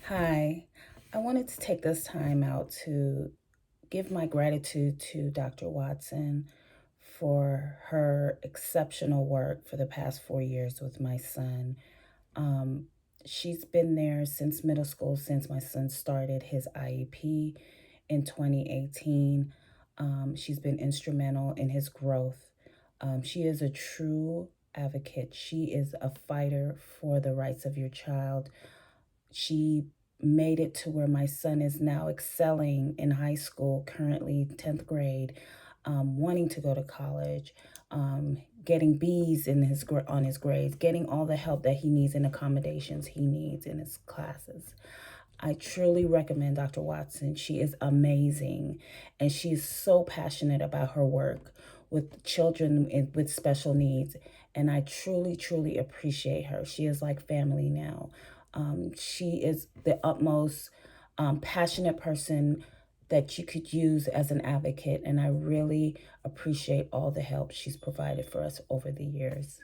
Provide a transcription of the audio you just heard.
Hi, I wanted to take this time out to give my gratitude to Dr. Watson for her exceptional work for the past 4 years with my son. Um, she's been there since middle school, since my son started his IEP in 2018. She's been instrumental in his growth. She is a true advocate. She is a fighter for the rights of your child. She made it to where my son is now excelling in high school, currently 10th grade, wanting to go to college, getting B's in on his grades, getting all the help that he needs and accommodations he needs in his classes. I truly recommend Dr. Watson. She is amazing, and she's so passionate about her work with children with special needs. And I truly, truly appreciate her. She is like family now. She is the utmost passionate person that you could use as an advocate. And I really appreciate all the help she's provided for us over the years.